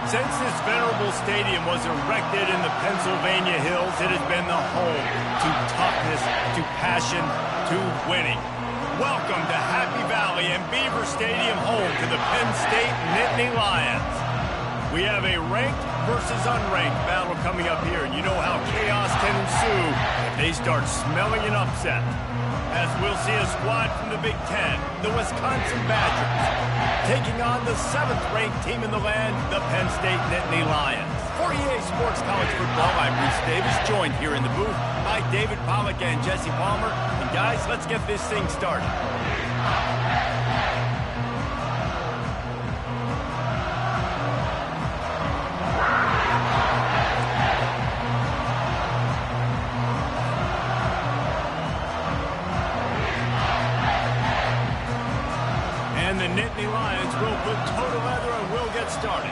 Since this venerable stadium was erected in the Pennsylvania Hills, it has been the home to toughness, to passion, to winning. Welcome to Happy Valley and Beaver Stadium, home to the Penn State Nittany Lions. We have a ranked versus unranked battle coming up here, and you know how chaos can ensue if they start smelling an upset. As we'll see a squad from the Big Ten, the Wisconsin Badgers, taking on the 7th-ranked team in the land, the Penn State Nittany Lions. For EA Sports College Football, I'm Reese Davis, joined here in the booth by David Pollack and Jesse Palmer. And guys, let's get this thing started. And the Nittany Lions will put toe to leather and will get started.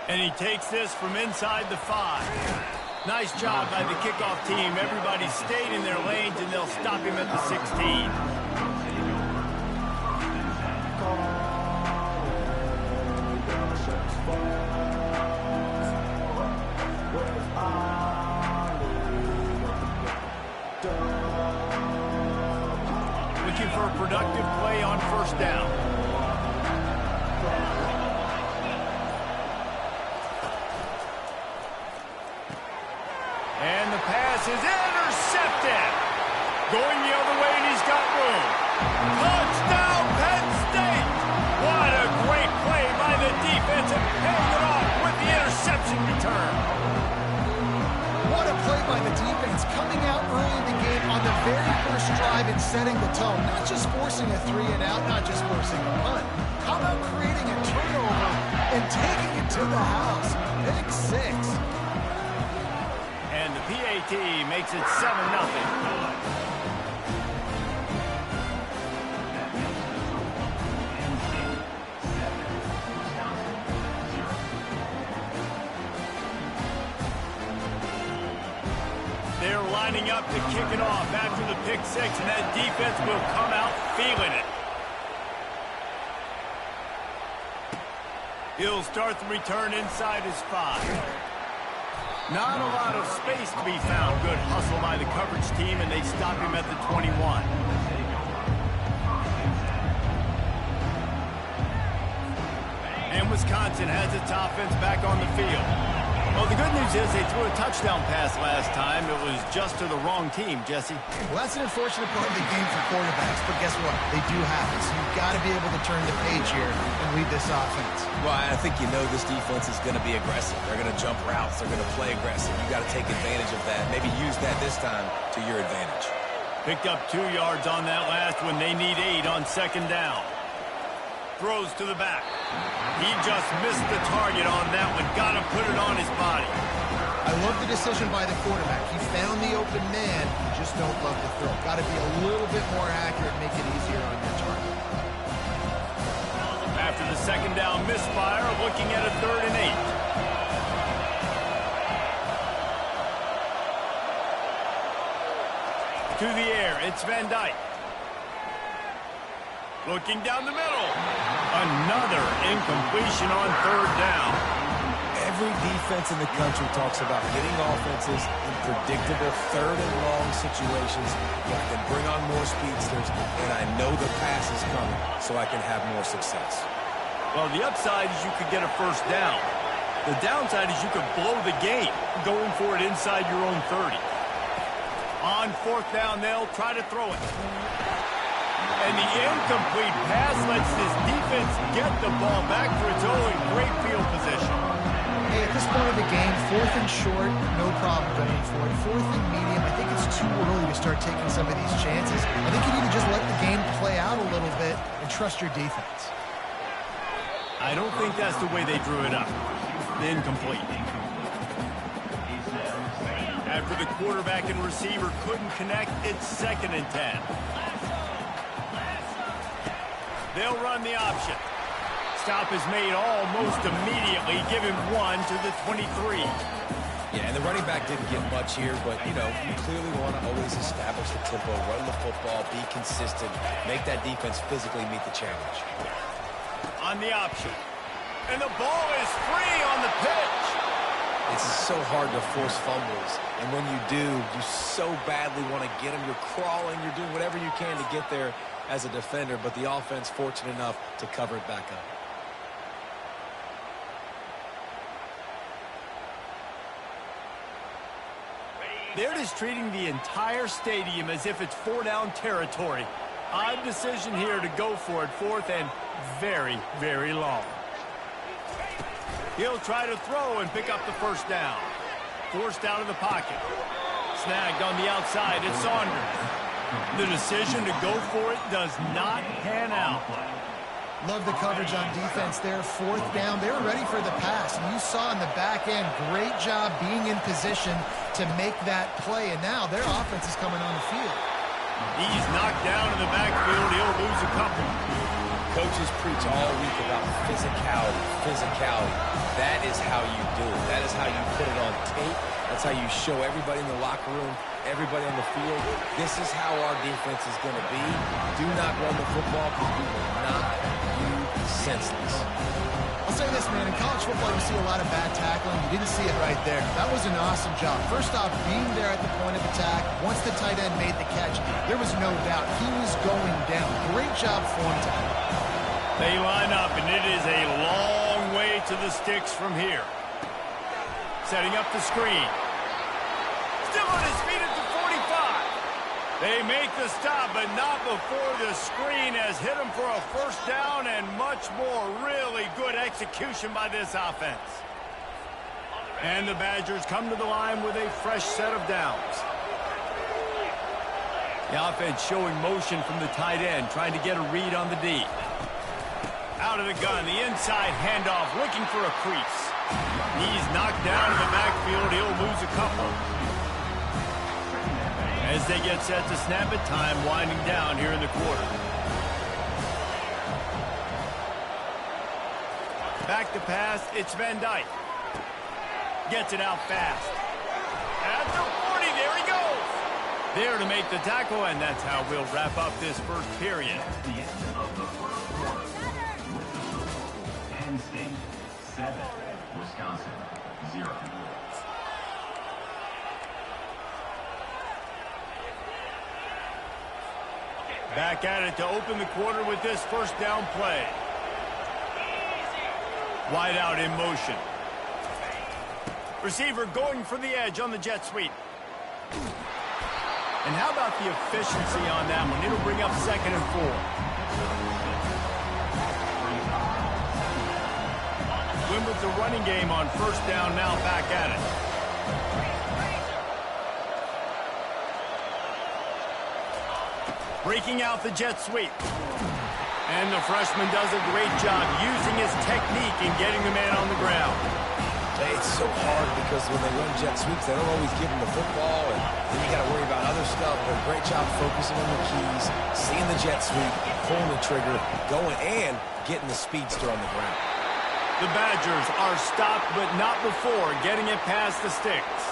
And he takes this from inside the 5. Nice job by the kickoff team. Everybody stayed in their lanes, and they'll stop him at the 16. Looking for a productive play on first down. And the pass is intercepted. Going the other way, and he's got room. Touchdown, Penn State! What a great play by the defense, and paying it off with the interception return. What a play by the defense, coming out early in the game on the very first drive and setting the tone. Not just forcing a 3-and-out, not just forcing a punt. How about creating a turnover and taking it to the house? Pick 6. And the PAT makes it 7-0. They're lining up to kick it off after the pick 6, and that defense will come out feeling it. He'll start the return inside his 5. Not a lot of space to be found. Good hustle by the coverage team, and they stop him at the 21. And Wisconsin has its offense back on the field. Well, the good news is they threw a touchdown pass last time. It was just to the wrong team, Jesse. Well, that's an unfortunate part of the game for quarterbacks, but guess what? They do have it, so you've got to be able to turn the page here and lead this offense. Well, I think you know this defense is going to be aggressive. They're going to jump routes. They're going to play aggressive. You got to take advantage of that. Maybe use that this time to your advantage. Picked up 2 yards on that last one. They need 8 on second down. Throws to the back. He just missed the target on that one. Got to put it on his body. I love the decision by the quarterback. He found the open man. You just don't love the throw. Got to be a little bit more accurate, make it easier on your target. After the second down misfire, looking at a 3rd and 8. To the air, it's Van Dyke. Looking down the middle. Another incompletion on 3rd down. Every defense in the country talks about hitting offenses in predictable 3rd and long situations where I can bring on more speedsters, and I know the pass is coming, so I can have more success. Well, the upside is you could get a first down. The downside is you could blow the game going for it inside your own 30. On 4th down, they'll try to throw it. And the incomplete pass lets this defense get the ball back for its own. Great field position. Hey, at this point of the game, 4th and short, no problem going for it. 4th and medium, I think it's too early to start taking some of these chances. I think you need to just let the game play out a little bit and trust your defense. I don't think that's the way they drew it up. Incomplete. After the quarterback and receiver couldn't connect, it's 2nd and 10. They'll run the option. Stop is made almost immediately. Give him 1 to the 23. Yeah, and the running back didn't get much here, but, you know, you clearly want to always establish the tempo, run the football, be consistent, make that defense physically meet the challenge. On the option. And the ball is free on the pitch. It's so hard to force fumbles, and when you do, you so badly want to get them. You're crawling, you're doing whatever you can to get there as a defender, but the offense fortunate enough to cover it back up. They're just treating the entire stadium as if it's four-down territory. Odd decision here to go for it, fourth and very, very long. He'll try to throw and pick up the first down. Forced out of the pocket. Snagged on the outside. It's Saunders. The decision to go for it does not pan out. Love the coverage on defense there. Fourth down. They were ready for the pass. And you saw in the back end, great job being in position to make that play. And now their offense is coming on the field. He's knocked down in the backfield. He'll lose a couple. Coaches preach all week about physicality, physicality. That is how you do it. That is how you put it on tape. That's how you show everybody in the locker room, everybody on the field. This is how our defense is going to be. Do not run the football because we will knock you senseless. I'll say this, man. In college football, you see a lot of bad tackling. You didn't see it right there. That was an awesome job. First off, being there at the point of attack. Once the tight end made the catch, there was no doubt he was going down. Great job for him to They line up, and it is a long way to the sticks from here. Setting up the screen. Still on his feet at the 45. They make the stop, but not before the screen has hit him for a first down and much more. Really good execution by this offense. And the Badgers come to the line with a fresh set of downs. The offense showing motion from the tight end, trying to get a read on the D. Out of the gun, the inside handoff, looking for a crease. He's knocked down in the backfield. He'll lose a couple. As they get set to snap it, time winding down here in the quarter. Back to pass, it's Van Dyke. Gets it out fast. At the 40, there he goes. There to make the tackle, and that's how we'll wrap up this first period. The end of the first quarter. Penn State 7, Wisconsin 0. Back at it to open the quarter with this first down play. Wide out in motion. Receiver going for the edge on the jet sweep. And how about the efficiency on that one? It'll bring up 2nd and 4. Win with the running game on first down, now back at it. Breaking out the jet sweep. And the freshman does a great job using his technique and getting the man on the ground. It's so hard because when they run jet sweeps, they don't always give them the football, and then you got to worry about other stuff. But great job focusing on the keys, seeing the jet sweep, pulling the trigger, going, and getting the speedster on the ground. The Badgers are stopped, but not before getting it past the sticks.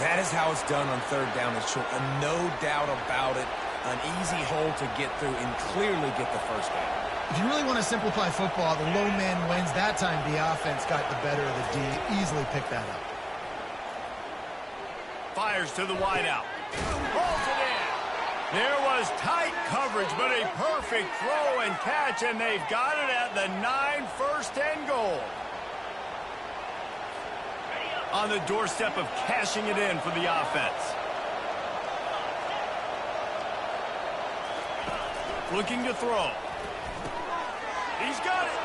That is how it's done on third down and short. No doubt about it. An easy hole to get through and clearly get the first down. If you really want to simplify football, the low man wins. That time the offense got the better of the D. Easily picked that up. Fires to the wideout. Pulls it in. There was tight coverage, but a perfect throw and catch, and they've got it at the 9, 1st and goal. On the doorstep of cashing it in for the offense. Looking to throw. He's got it.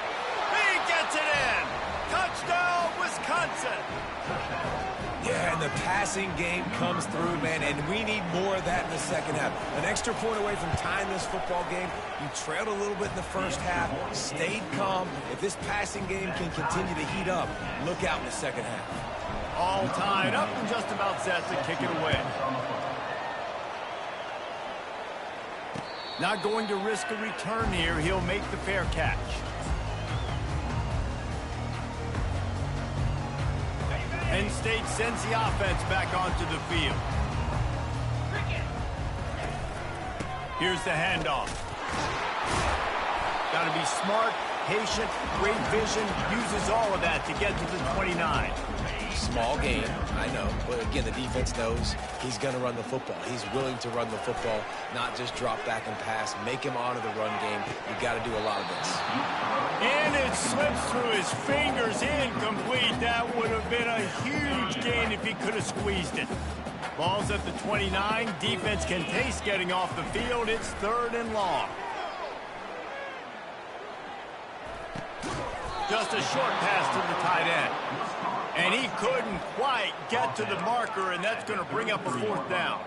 He gets it in. Touchdown, Wisconsin. Yeah, and the passing game comes through, man, and we need more of that in the second half. An extra point away from tying this football game. You trailed a little bit in the first half, stayed calm. If this passing game can continue to heat up, look out in the second half. All tied up and just about set to kick it away. Not going to risk a return here. He'll make the fair catch. Penn State sends the offense back onto the field. Here's the handoff. Got to be smart, patient, great vision, uses all of that to get to the 29. Small game, I know. But again, the defense knows he's going to run the football. He's willing to run the football, not just drop back and pass. Make him honor the run game. You got to do a lot of this. And it slips through his fingers, incomplete. That would have been a huge gain if he could have squeezed it. Ball's at the 29. Defense can taste getting off the field. It's 3rd and long. Just a short pass to the tight end. And he couldn't quite get to the marker, and that's going to bring up a 4th down.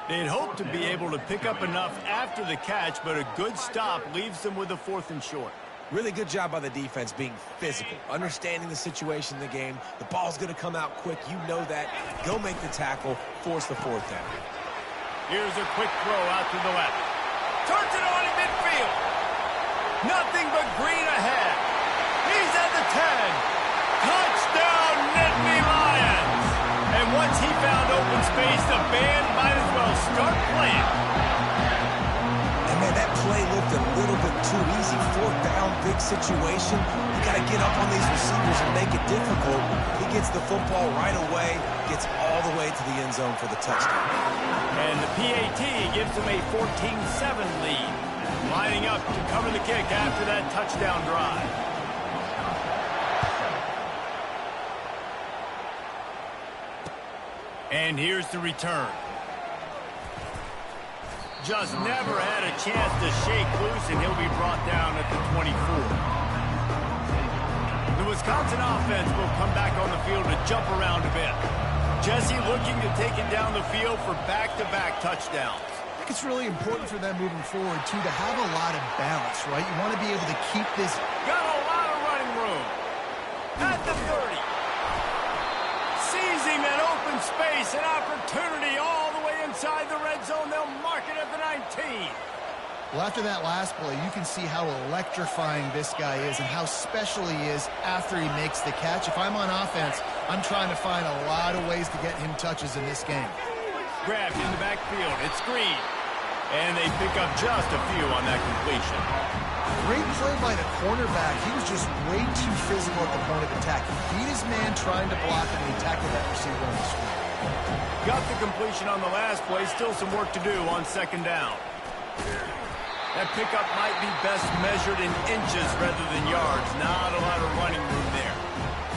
They'd hoped to be able to pick up enough after the catch, but a good stop leaves them with a 4th and short. Really good job by the defense being physical, understanding the situation in the game. The ball's going to come out quick. You know that. Go make the tackle, force the 4th down. Here's a quick throw out to the left. Turns it on in midfield. Nothing but green ahead. He's at the 10. Touchdown, Nittany Lions! And once he found open space, the band might as well start playing. And man, that play looked a little bit too easy. 4th down, big situation. You got to get up on these receivers and make it difficult. He gets the football right away, gets all the way to the end zone for the touchdown. And the PAT gives him a 14-7 lead, lining up to cover the kick after that touchdown drive. And here's the return. Just never had a chance to shake loose, and he'll be brought down at the 24. The Wisconsin offense will come back on the field to jump around a bit. Jesse looking to take it down the field for back-to-back touchdowns. I think it's really important for them moving forward, too, to have a lot of balance, right? You want to be able to keep this. Got a lot of running room. At the 30. Seizing that open space, an opportunity all the way inside the red zone. They'll mark it at the 19. Well, after that last play, you can see how electrifying this guy is and how special he is after he makes the catch. If I'm on offense, I'm trying to find a lot of ways to get him touches in this game. Grabbed in the backfield. It's Green. And they pick up just a few on that completion. Great play by the cornerback. He was just way too physical at the point of attack. He beat his man trying to block him, and he tackled that receiver on the screen. Got the completion on the last play. Still some work to do on 2nd down. That pickup might be best measured in inches rather than yards. Not a lot of running room there.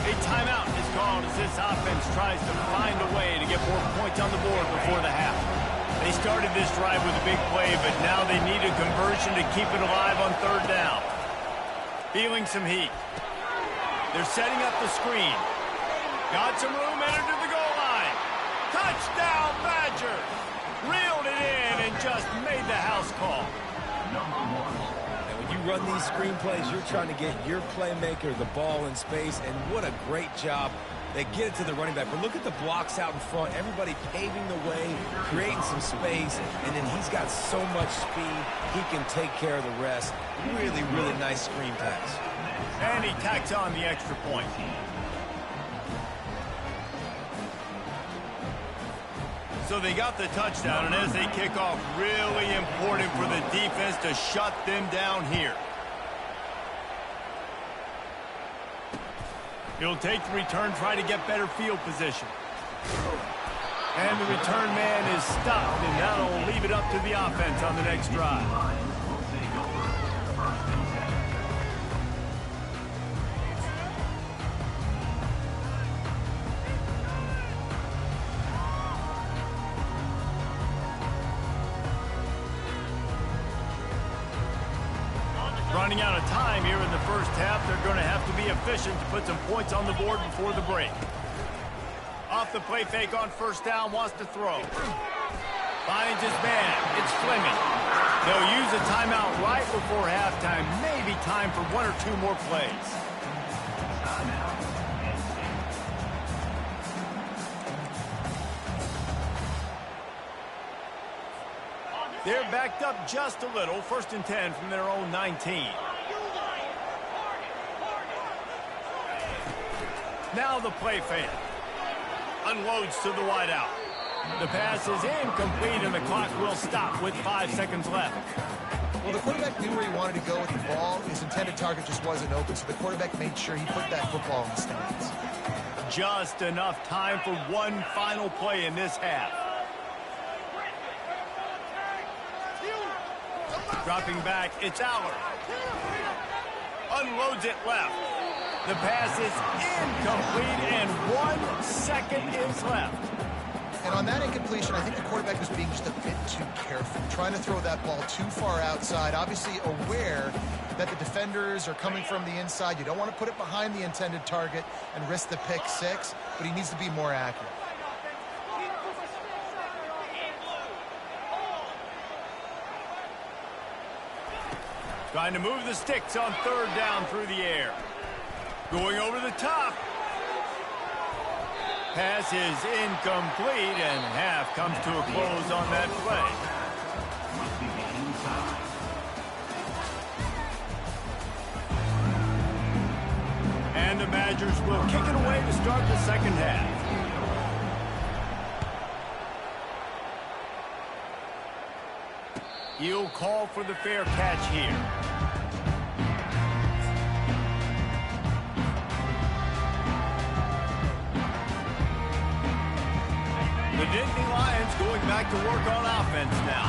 A timeout is called as this offense tries to find a way to get more points on the board before the half. They started this drive with a big play, but now they need a conversion to keep it alive on 3rd down. Feeling some heat. They're setting up the screen. Got some room, entered to the goal line. Touchdown, Badgers! Reeled it in and just made the house call. And when you run these screen plays, you're trying to get your playmaker the ball in space, and what a great job. They get it to the running back, but look at the blocks out in front. Everybody paving the way, creating some space, and then he's got so much speed, he can take care of the rest. Really, really nice screen pass. And he tacks on the extra point. So they got the touchdown, and as they kick off, really important for the defense to shut them down here. He'll take the return, try to get better field position. And the return man is stopped, and that'll leave it up to the offense on the next drive. Running out of time here in the first half. They're going to have to be efficient to put some points on the board before the break. Off the play fake on 1st down, wants to throw. Finds his man. It's Fleming. They'll use a timeout right before halftime. Maybe time for 1 or 2 more plays. They're backed up just a little. 1st and 10 from their own 19. Now the play fake. Unloads to the wideout. The pass is incomplete, and the clock will stop with 5 seconds left. Well, the quarterback knew where he wanted to go with the ball. His intended target just wasn't open, so the quarterback made sure he put that football in the stands. Just enough time for one final play in this half. Dropping back, it's Aller. Unloads it left. The pass is incomplete, and 1 second is left. And on that incompletion, I think the quarterback was being just a bit too careful, trying to throw that ball too far outside, obviously aware that the defenders are coming from the inside. You don't want to put it behind the intended target and risk the pick six, but he needs to be more accurate. Trying to move the sticks on 3rd down through the air. Going over the top. Pass is incomplete, and half comes to a close on that play. Must be gaining time. And the Badgers will kick it away to start the second half. He'll call for the fair catch here. The Nittany Lions going back to work on offense now.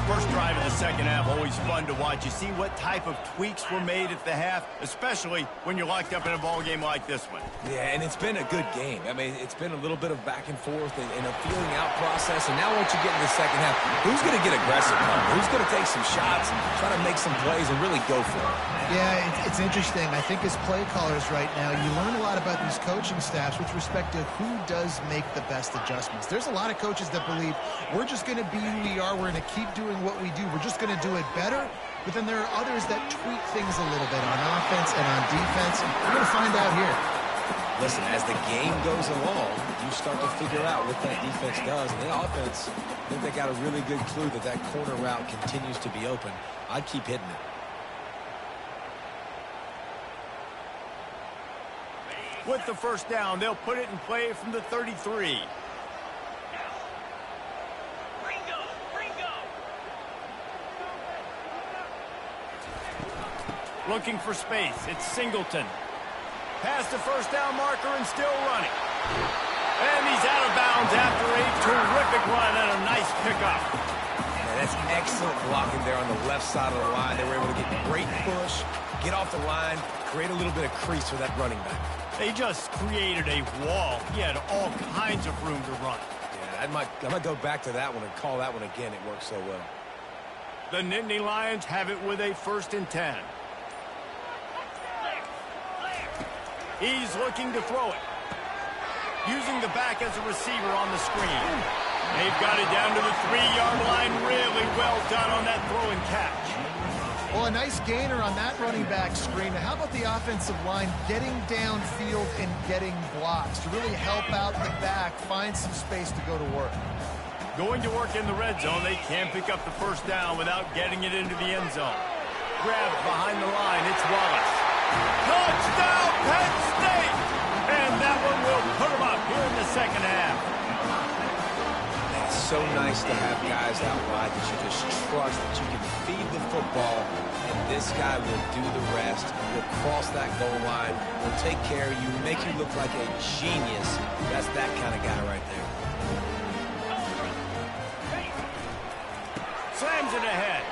First drive of the second half, always fun to watch. You see what type of tweaks were made at the half, especially when you're locked up in a ball game like this one. Yeah, and it's been a good game. I mean, it's been a little bit of back and forth and a feeling out process. And now once you get in the second half, who's going to get aggressive? Who's going to take some shots, try to make some plays, and really go for it? Yeah, it's interesting. I think as play callers right now, you learn a lot about these coaching staffs with respect to who does make the best adjustments. There's a lot of coaches that believe we're just going to be who we are. We're going to keep doing what we do. We're just going to do it better. But then there are others that tweak things a little bit on offense and on defense. And we're going to find out here. Listen, as the game goes along, you start to figure out what that defense does. And the offense, I think they got a really good clue that that corner route continues to be open. I'd keep hitting it. With the first down, they'll put it in play from the 33. Looking for space. It's Singleton. Past the first down marker and still running. And he's out of bounds after a terrific run and a nice pickup. Yeah, that's excellent blocking there on the left side of the line. They were able to get great push, get off the line, create a little bit of crease for that running back. They just created a wall. He had all kinds of room to run. Yeah, I might go back to that one and call that one again. It worked so well. The Nittany Lions have it with a 1st and 10. He's looking to throw it. Using the back as a receiver on the screen. They've got it down to the 3-yard line. Really well done on that throw and catch. Well, a nice gainer on that running back screen. Now, how about the offensive line getting downfield and getting blocks to really help out the back, find some space to go to work? Going to work in the red zone. They can't pick up the first down without getting it into the end zone. Grabbed behind the line. It's Wallace. Touchdown, Penn State! And that one will put them up here in the second half. It's so nice to have guys out wide that you just trust that you can feed the football, and this guy will do the rest. He'll cross that goal line, will take care of you, make you look like a genius. That's that kind of guy right there. Slams it ahead.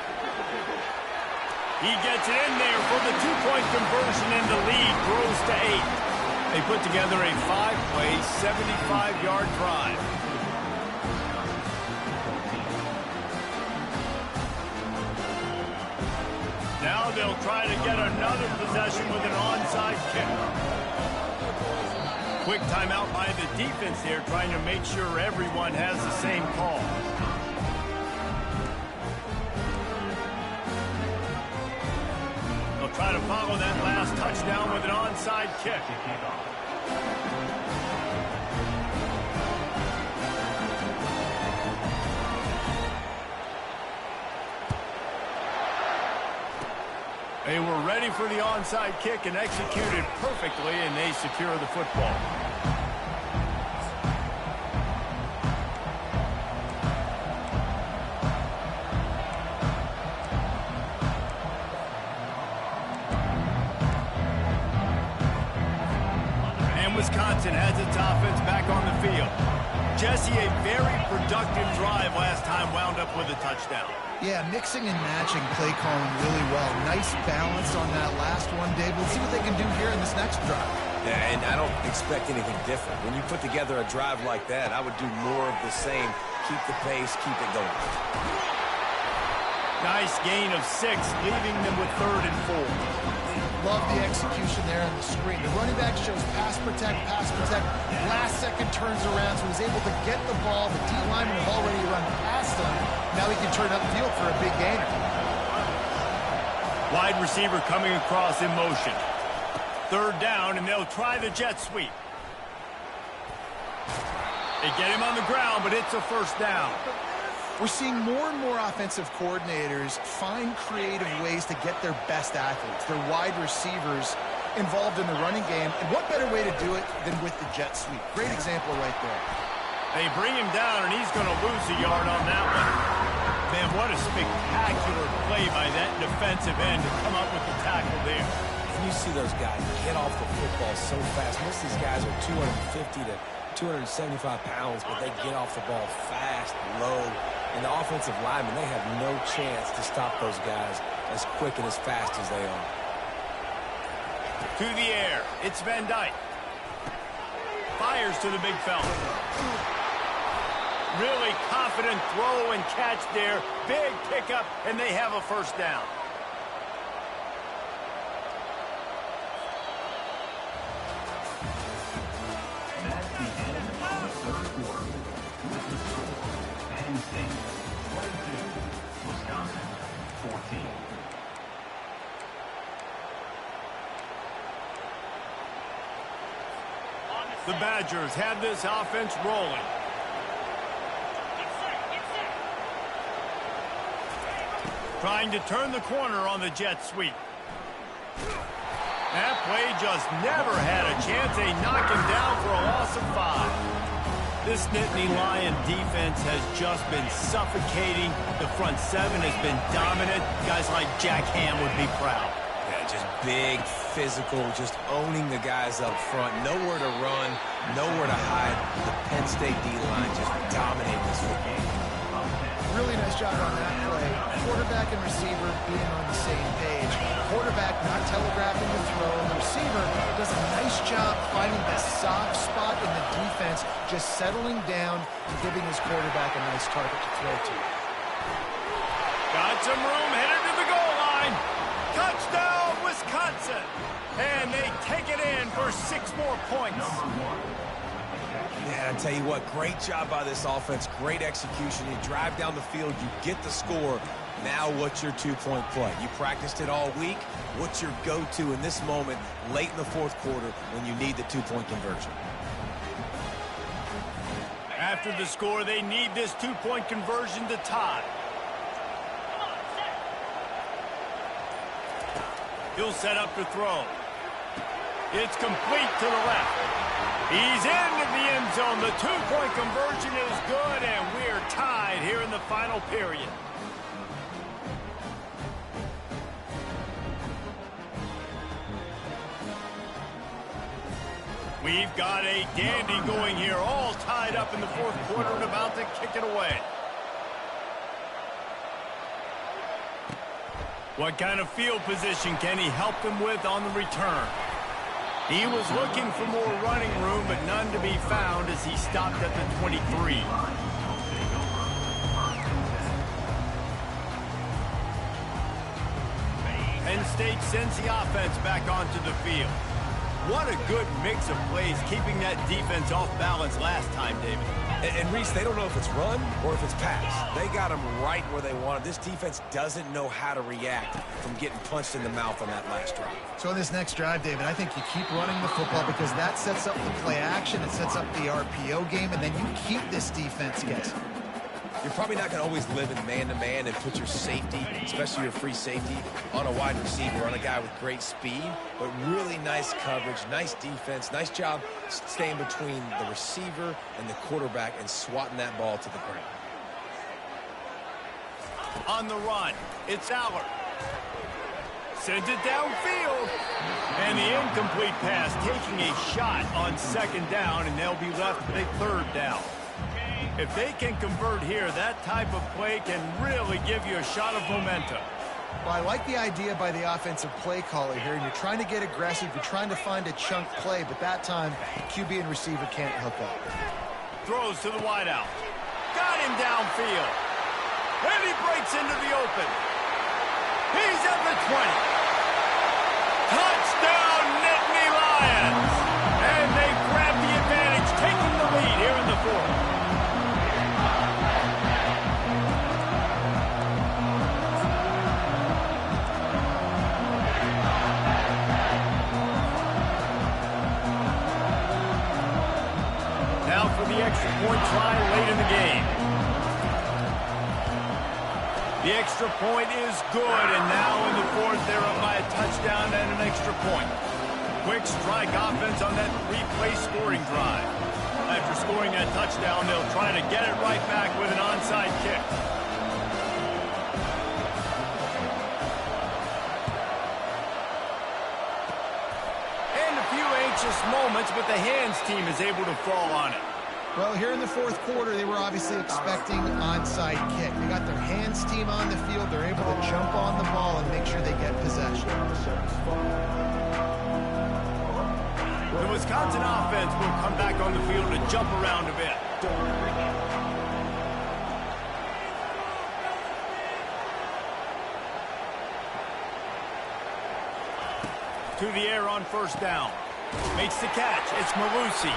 He gets it in there for the 2-point conversion, and the lead grows to 8. They put together a 5-play, 75-yard drive. Now they'll try to get another possession with an onside kick. Quick timeout by the defense there, trying to make sure everyone has the same call. They'll try to follow that last touchdown with an onside kick. They were ready for the onside kick and executed perfectly, and they secure the football. and Wisconsin has its offense back on the field. Jesse, a very productive drive last time wound up with a touchdown. Yeah, mixing and matching play calling really well. Nice balance on that last one, Dave. Let's see what they can do here in this next drive. Yeah, and I don't expect anything different. When you put together a drive like that, I would do more of the same. Keep the pace, keep it going. Nice gain of 6, leaving them with 3rd and 4. Love the execution there on the screen. The running back shows pass protect, last second turns around, so he's able to get the ball. The D lineman have already run past him. Now he can turn upfield for a big gainer. Wide receiver coming across in motion. 3rd down, and they'll try the jet sweep. They get him on the ground, but it's a 1st down. We're seeing more and more offensive coordinators find creative ways to get their best athletes, their wide receivers, involved in the running game. And what better way to do it than with the jet sweep? Great example right there. They bring him down, and he's going to lose a yard on that one. Man, what a spectacular play by that defensive end to come up with the tackle there. And you see those guys get off the football so fast. Most of these guys are 250 to 275 pounds, but they get off the ball fast, low. And the offensive linemen, they have no chance to stop those guys as quick and as fast as they are. To the air, it's Van Dyke. Fires to the big fella. Really confident throw and catch there. Big pickup, and they have a 1st down. That's the end of the 3rd quarter. Penn State 22, Wisconsin 14. The Badgers have this offense rolling. Trying to turn the corner on the jet sweep. That play just never had a chance. They knock him down for a loss of 5. This Nittany Lion defense has just been suffocating. The front 7 has been dominant. Guys like Jack Ham would be proud. Yeah, just big, physical, just owning the guys up front. Nowhere to run, nowhere to hide. The Penn State D-line just dominating this football. Really nice job on that play. Quarterback and receiver being on the same page. Quarterback not telegraphing the throw. The receiver does a nice job finding the soft spot in the defense, just settling down and giving his quarterback a nice target to throw to. Got some room, headed to the goal line. Touchdown, Wisconsin. And they take it in for 6 more points. Yeah, I tell you what, great job by this offense, great execution. You drive down the field, you get the score. Now what's your 2-point play? You practiced it all week. What's your go-to in this moment late in the 4th quarter when you need the 2-point conversion? After the score, they need this 2-point conversion to tie. He'll set up to throw. It's complete to the left. He's into the end zone. The 2-point conversion is good, and we're tied here in the final period. We've got a dandy going here, all tied up in the 4th quarter and about to kick it away. What kind of field position can he help them with on the return? He was looking for more running room, but none to be found as he stopped at the 23. Penn State sends the offense back onto the field. What a good mix of plays, keeping that defense off balance last time, David. And Reese, they don't know if it's run or if it's pass. They got them right where they want it. This defense doesn't know how to react from getting punched in the mouth on that last drive. So in this next drive, David, I think you keep running the football because that sets up the play action, it sets up the RPO game, and then you keep this defense guessing. You're probably not going to always live in man-to-man and put your safety, especially your free safety, on a wide receiver, on a guy with great speed, but really nice coverage, nice defense, nice job staying between the receiver and the quarterback and swatting that ball to the ground. On the run, it's Aller. Sends it downfield. And the incomplete pass taking a shot on second down, and they'll be left with a third down. If they can convert here, that type of play can really give you a shot of momentum. Well, I like the idea by the offensive play caller here, and you're trying to get aggressive. You're trying to find a chunk play, but that time, QB and receiver can't hook up. Throws to the wideout. Got him downfield. And he breaks into the open. He's at the 20. Touchdown, Nittany Lions! And they grab the advantage, taking the lead here in the fourth. Now for the extra point try late in the game. The extra point is good, and now in the fourth, they're up by a touchdown and an extra point. Quick strike offense on that three-play scoring drive. After scoring that touchdown, they'll try to get it right back with an onside kick. And a few anxious moments, but the hands team is able to fall on it. Well, here in the fourth quarter, they were obviously expecting onside kick. They got their hands team on the field. They're able to jump on the ball and make sure they get possession. The Wisconsin offense will come back on the field to jump around a bit. To the air on first down. Makes the catch. It's Malusi.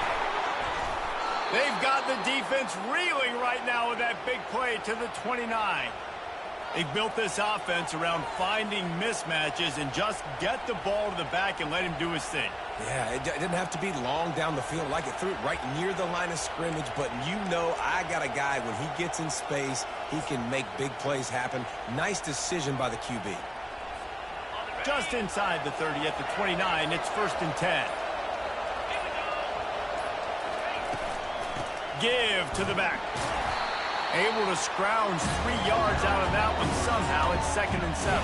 They've got the defense reeling right now with that big play to the 29. They've built this offense around finding mismatches and just get the ball to the back and let him do his thing. Yeah, it didn't have to be long down the field. Like it threw it right near the line of scrimmage, but you know I got a guy, when he gets in space, he can make big plays happen. Nice decision by the QB. Just inside the 30 at the 29, it's 1st and 10. Give to the back. Able to scrounge 3 yards out of that one somehow. It's 2nd and 7.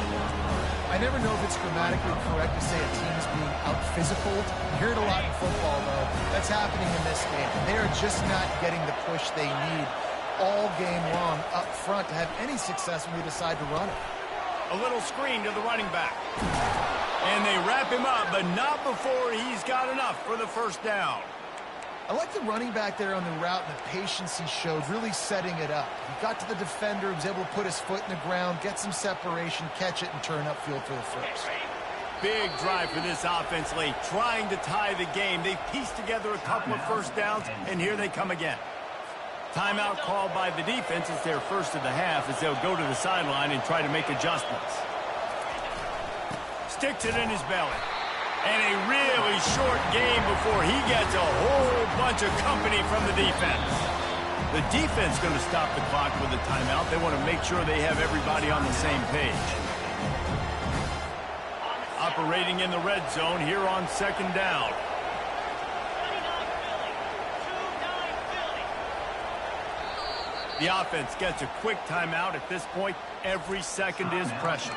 I never know if it's grammatically correct to say a team is being out-physicaled. You hear it a lot in football, though. That's happening in this game. They are just not getting the push they need all game long up front to have any success when they decide to run it. A little screen to the running back. And they wrap him up, but not before he's got enough for the first down. I like the running back there on the route and the patience he showed, really setting it up. He got to the defender, he was able to put his foot in the ground, get some separation, catch it, and turn upfield for the first. Big drive for this offense late, trying to tie the game. They pieced together a couple of first downs, and here they come again. Timeout called by the defense. It's their first of the half as they'll go to the sideline and try to make adjustments. Sticks it in his belly. And a really short game before he gets a whole bunch of company from the defense. The defense going to stop the clock with a timeout. They want to make sure they have everybody on the same page. Operating in the red zone here on 2nd down. The offense gets a quick timeout. At this point, every second is precious.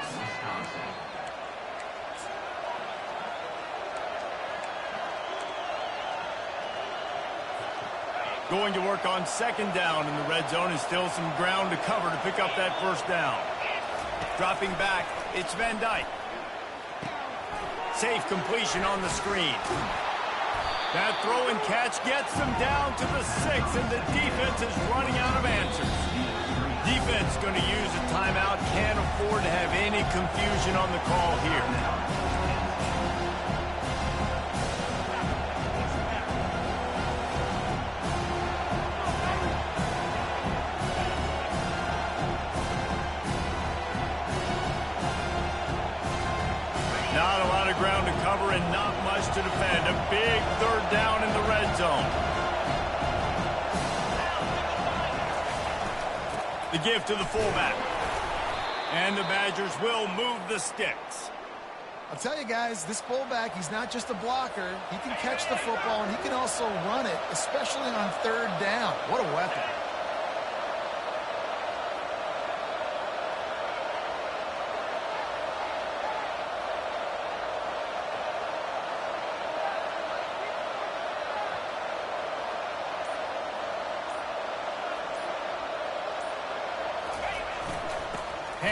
Going to work on 2nd down in the red zone, and still some ground to cover to pick up that first down. Dropping back, it's Van Dyke. Safe completion on the screen. That throw and catch gets them down to the 6, and the defense is running out of answers. Defense going to use a timeout. Can't afford to have any confusion on the call here. Not a lot of ground to cover and not much to defend. A big 3rd down in the red zone. The give to the fullback. And the Badgers will move the sticks. I'll tell you guys, this fullback, he's not just a blocker. He can catch the football, and he can also run it, especially on 3rd down. What a weapon.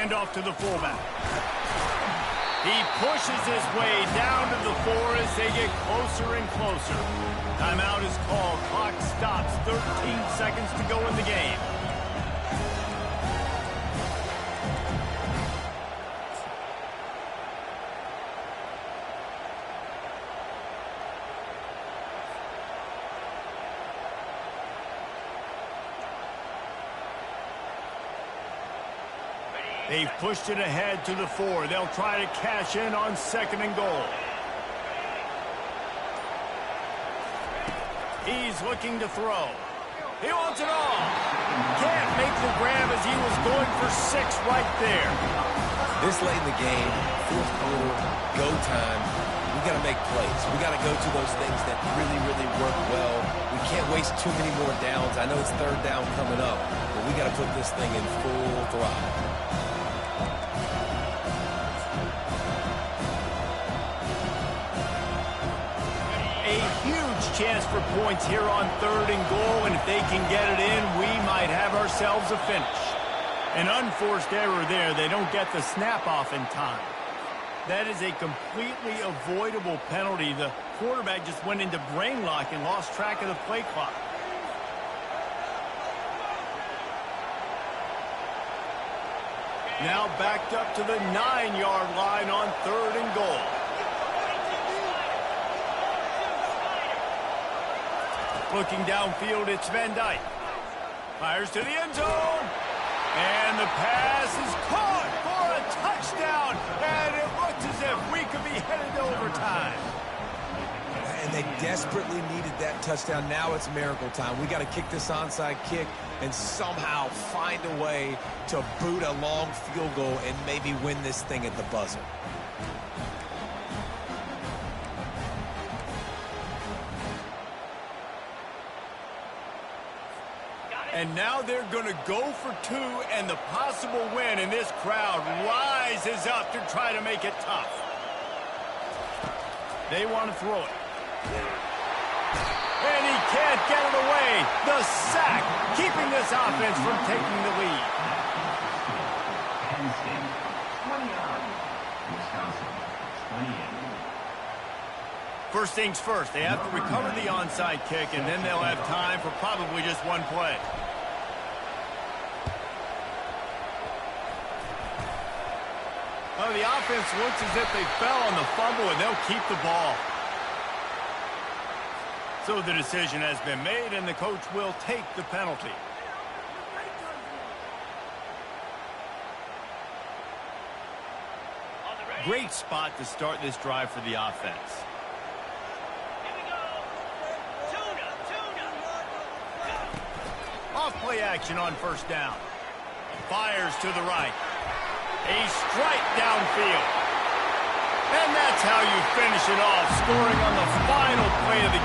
handoff to the fullback. He pushes his way down to the 4 as they get closer and closer. Timeout is called. Clock stops. 13 seconds to go in the game. They've pushed it ahead to the 4. They'll try to cash in on 2nd and goal. He's looking to throw. He wants it all. Can't make the grab as he was going for 6 right there. This late in the game, 4th quarter, go time. We got to make plays. We got to go to those things that really, really work well. We can't waste too many more downs. I know it's 3rd down coming up, but we got to put this thing in full throttle. Chance for points here on 3rd and goal, and if they can get it in, we might have ourselves a finish. An unforced error there. They don't get the snap off in time. That is a completely avoidable penalty. The quarterback just went into brain lock and lost track of the play clock. Now backed up to the 9-yard line on 3rd and goal. Looking downfield, it's Van Dyke. Fires to the end zone. And the pass is caught for a touchdown. And it looks as if we could be headed to overtime. And they desperately needed that touchdown. Now it's miracle time. We got to kick this onside kick and somehow find a way to boot a long field goal and maybe win this thing at the buzzer. And now they're going to go for 2 and the possible win, and this crowd rises up to try to make it tough. They want to throw it. And he can't get it away. The sack, keeping this offense from taking the lead. Penn State, 29. Wisconsin, 28. First things first, they have to recover the onside kick, and then they'll have time for probably just one play. Oh, the offense looks as if they fell on the fumble, and they'll keep the ball. So the decision has been made, and the coach will take the penalty. Great spot to start this drive for the offense. Off play action on 1st down. Fires to the right. A strike downfield. And that's how you finish it off, scoring on the final play of the